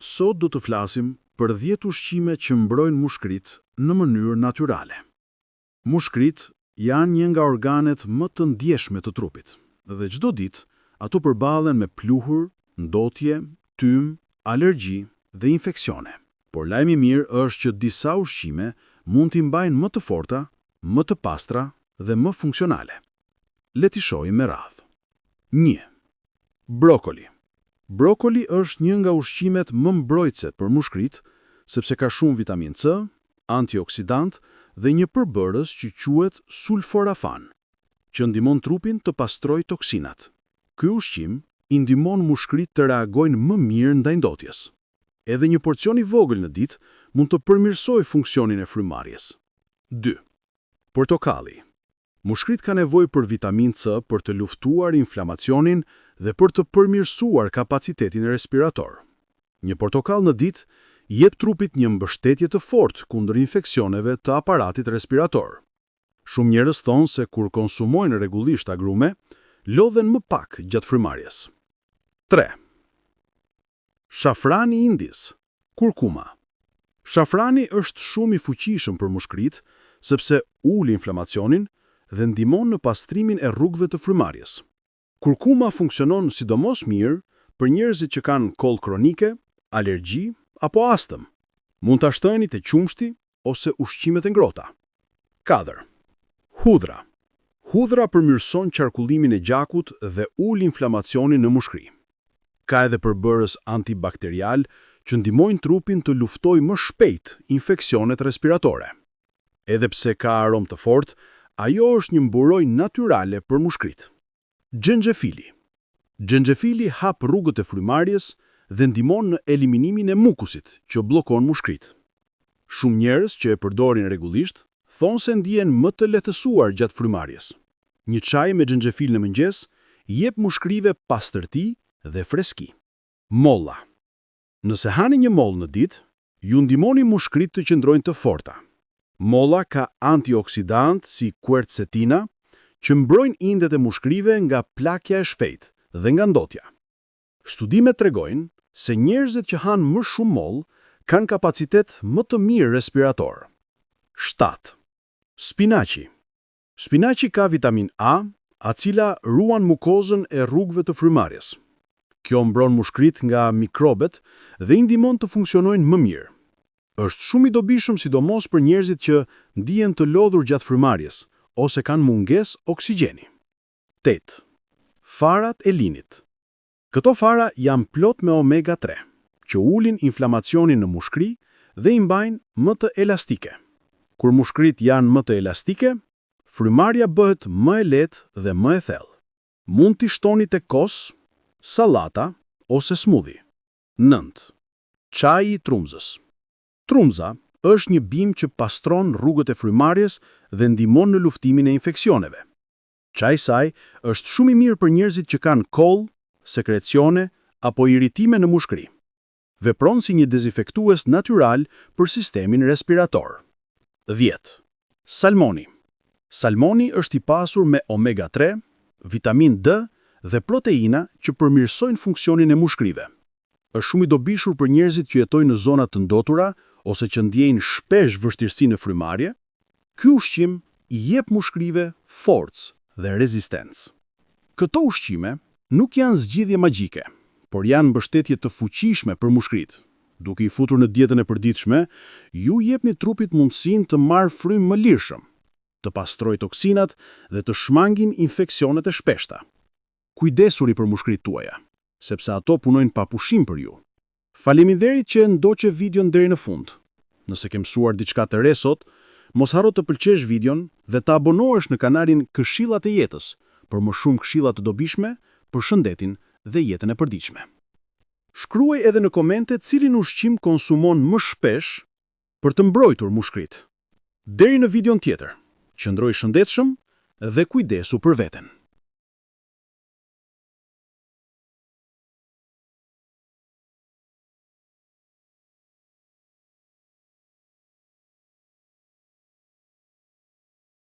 Sot do të flasim për 10 ushqime që mbrojnë mushkrit në mënyrë natyrale. Mushkrit janë një nga organet më të ndjeshme të trupit, dhe çdo ditë ato përballen me pluhur, ndotje, tym, alergji dhe infeksione. Por lajmi i mirë është që disa ushqime mund t'i mbajnë më të forta, më të pastra dhe më funksionale. Le t'i shohim me radhë. 1. Brokoli. Brokoli është një nga ushqimet më mbrojtëse për mushkrit, sepse ka shumë vitamin C, antioksidant dhe një përbërës që quhet sulforafan, që ndihmon trupin të pastrojë toksinat. Ky ushqim i ndihmon mushkrit të reagojnë më mirë ndaj ndotjes. Edhe një porcion i vogël në ditë mund të përmirësojë funksionin e frymarrjes. 2. Portokalli. Mushkrit ka nevojë për vitamin C për të luftuar inflamacionin dhe për të përmirësuar kapacitetin respirator. Një portokall në ditë jep trupit një mbështetje të fortë kundër infeksioneve të aparatit respirator. Shumë njerëz thonë se kur konsumojnë rregullisht agrume, lodhen më pak gjatë frymarrjes. 3. Shafrani indis, kurkuma. Shafrani është shumë i fuqishëm për mushkrit, sepse ul inflamacionin dhe ndihmon në pastrimin e rrugëve të frymarrjes. Kurkuma funksionon sidomos mirë për njerëzit që kanë koll kronike, alergji apo astëm. Mund ta shtojeni te qumshti ose ushqimet e ngrohta. 4. Hudhra. Hudhra përmirëson qarkullimin e gjakut dhe ul inflamacionin në mushkri. Ka edhe përbërës antibakterial që ndihmojnë trupin të luftojë më shpejt infeksionet respiratore. Edhe pse ka aromë të fortë, ajo është një mburoj natyrale për mushkrit. Xhenxhefili. Xhenxhefili hap rrugët e frymarrjes dhe ndihmon në eliminimin e mukusit që bllokon mushkrit. Shumë njerëz që e përdorin rregullisht thonë se ndihen më të lehtësuar gjatë frymarrjes. Një çaj me xhenxhefil në mëngjes jep mushkrive pastërti dhe freski. Molla. Nëse hani një mollë në ditë, ju ndihmoni mushkrit të qëndrojnë të forta. Molla ka antioksidant si quercetina, që mbrojnë indet e mushkrive nga plakja e shpejtë dhe nga ndotja. Studimet tregojnë se njerëzit që hanë më shumë mollë kanë kapacitet më të mirë respirator. 7. Spinaci. Spinaci ka vitamin A, a cila ruan mukozën e rrugëve të frymarrjes. Kjo mbron mushkrit nga mikrobet dhe i ndihmon të funksionojnë më mirë. Është shumë i dobishëm sidomos për njerëzit që ndihen të lodhur gjatë frymarrjes ose kanë mungesë oksigjeni. 8. Farat e linit. Këto fara janë plot me omega 3, që ulin inflamacionin në mushkri dhe i mbajnë më të elastike. Kur mushkrit janë më të elastike, frymarrja bëhet më e lehtë dhe më e thellë. Mund t'i shtoni te kos, sallata ose smoothie. 9. Çaji i trumzës. Trumza është një bimë që pastron rrugët e frymarrjes dhe ndihmon në luftimin e infeksioneve. Çaji i saj është shumë i mirë për njerëzit që kanë koll, sekrecione apo iritime në mushkri. Vepron si një dezinfektues natyral për sistemin respirator. 10. Salmoni. Salmoni është i pasur me omega 3, vitamin D dhe proteina që përmirësojnë funksionin e mushkrive. Është shumë i dobishur për njerëzit që jetojnë në zona të ndotura ose që ndjejnë shpesh vështirësi në frymarrje. Ky ushqim i jep mushkrive forcë dhe rezistencë. Këto ushqime nuk janë zgjidhje magjike, por janë mbështetje të fuqishme për mushkrit. Duke i futur në dietën e përditshme, ju jepni trupit mundësinë të marrë frym më lirshëm, të pastrojë toksinat dhe të shmangin infeksionet e shpeshta. Kujdesuni për mushkrit tuaja, sepse ato punojnë pa pushim për ju. Faleminderit që ndoqe videon deri në fund. Nëse ke mësuar diçka të re sot, mos harro të pëlqesh videon dhe të abonohesh në kanalin Këshillat e Jetës për më shumë këshilla të dobishme për shëndetin dhe jetën e përditshme. Shkruaj edhe në komente cilin ushqim konsumon më shpesh për të mbrojtur mushkrit. Deri në videon tjetër, qëndroj shëndetshëm dhe kujdesu për veten.